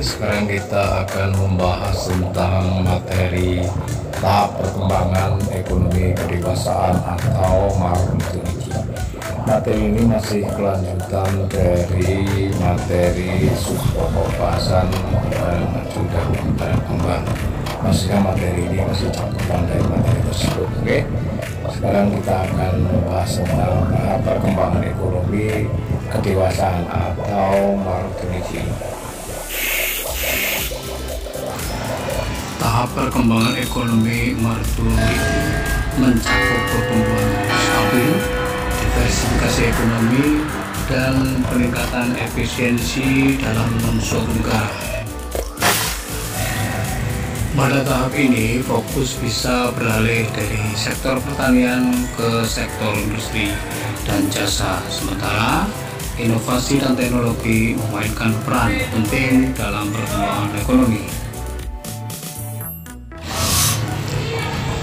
sekarang kita akan membahas tentang materi tahap perkembangan ekonomi kedewasaan atau maturity. Materi ini masih kelanjutan dari materi subpokok bahasan maju dan berkembang. Maksudnya materi ini masih cakupan dari materi tersebut. Oke. Sekarang kita akan membahas tentang tahap perkembangan ekonomi kedewasaan atau maturity. Tahap perkembangan ekonomi maturity mencakup pertumbuhan stabil, diversifikasi ekonomi, dan peningkatan efisiensi dalam suatu negara. Pada tahap ini, fokus bisa beralih dari sektor pertanian ke sektor industri dan jasa, sementara inovasi dan teknologi memainkan peran penting dalam perkembangan ekonomi.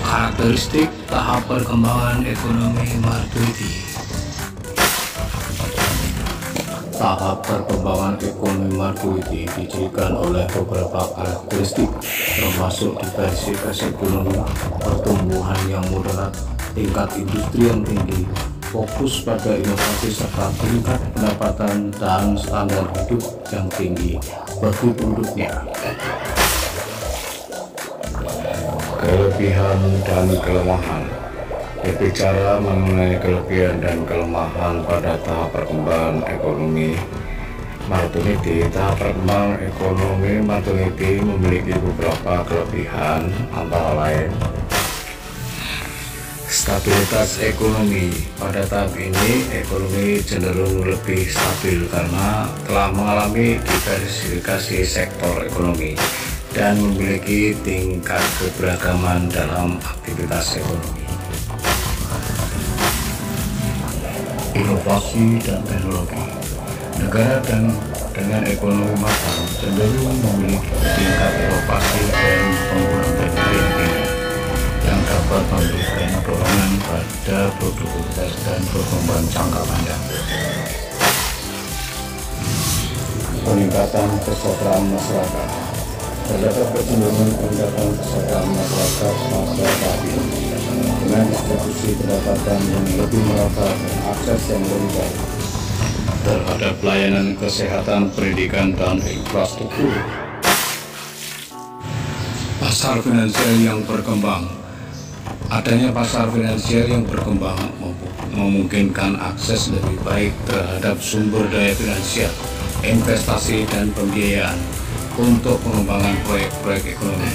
Karakteristik tahap perkembangan ekonomi maturity. Tahap perkembangan ekonomi maturity didirikan oleh beberapa karakteristik, termasuk diversifikasi ekonomi, pertumbuhan yang moderat, tingkat industri yang tinggi, fokus pada inovasi serta tingkat pendapatan dan standar hidup yang tinggi bagi penduduknya. Kelebihan dan kelemahan. Berbicara mengenai kelebihan dan kelemahan pada tahap perkembangan ekonomi maturity, tahap perkembangan ekonomi maturity memiliki beberapa kelebihan, antara lain stabilitas ekonomi. Pada tahap ini ekonomi cenderung lebih stabil karena telah mengalami diversifikasi sektor ekonomi dan memiliki tingkat keberagaman dalam aktivitas ekonomi. Inovasi dan teknologi. Negara dengan ekonomi matang cenderung memiliki tingkat inovasi dan penggunaan teknologi yang tinggi yang dapat memberikan dorongan pada produktivitas dan pertumbuhan jangka panjang. Peningkatan kesejahteraan masyarakat. Terdapat kecenderungan peningkatan kesejahteraan masyarakat pada tahap ini dengan distribusi pendapatan yang lebih merata dan akses yang lebih baik terhadap pelayanan kesehatan, pendidikan, dan infrastruktur. Pasar finansial yang berkembang. Adanya pasar finansial yang berkembang memungkinkan akses lebih baik terhadap sumber daya finansial, investasi, dan pembiayaan untuk pengembangan proyek-proyek ekonomi.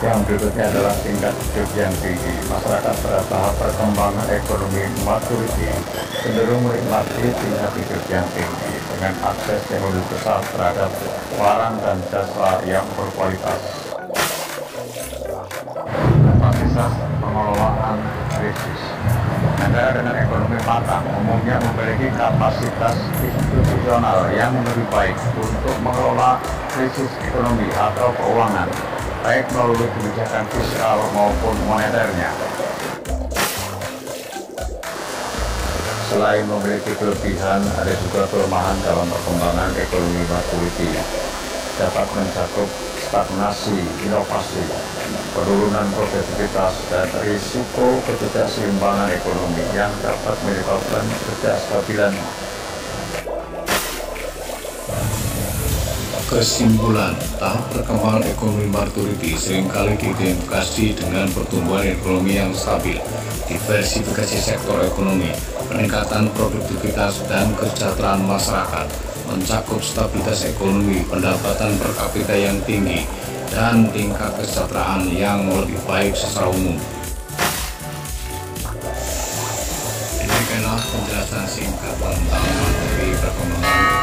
Yang berikutnya adalah tingkat hidup yang tinggi. Masyarakat pada tahap perkembangan ekonomi maturity cenderung menikmati tingkat hidup yang tinggi dengan akses yang lebih besar terhadap barang dan jasa yang berkualitas. Kapasitas pengelolaan krisis. Negara dengan ekonomi matang umumnya memiliki kapasitas institusional yang lebih baik untuk mengelola krisis ekonomi atau keuangan, baik melalui kebijakan fiskal maupun moneternya. Selain memiliki kelebihan, ada juga kelemahan dalam perkembangan ekonomi maturity. Dapat mencakup stagnasi, inovasi, penurunan produktivitas, dan risiko ketidakseimbangan ekonomi yang dapat menyebabkan ketidakstabilan. Kesimpulan, tahap perkembangan ekonomi maturity seringkali diidentifikasi dengan pertumbuhan ekonomi yang stabil, diversifikasi sektor ekonomi, peningkatan produktivitas dan kesejahteraan masyarakat, mencakup stabilitas ekonomi, pendapatan per kapita yang tinggi, dan tingkat kesejahteraan yang lebih baik secara umum. Demikianlah penjelasan singkat tentang materi perkembangan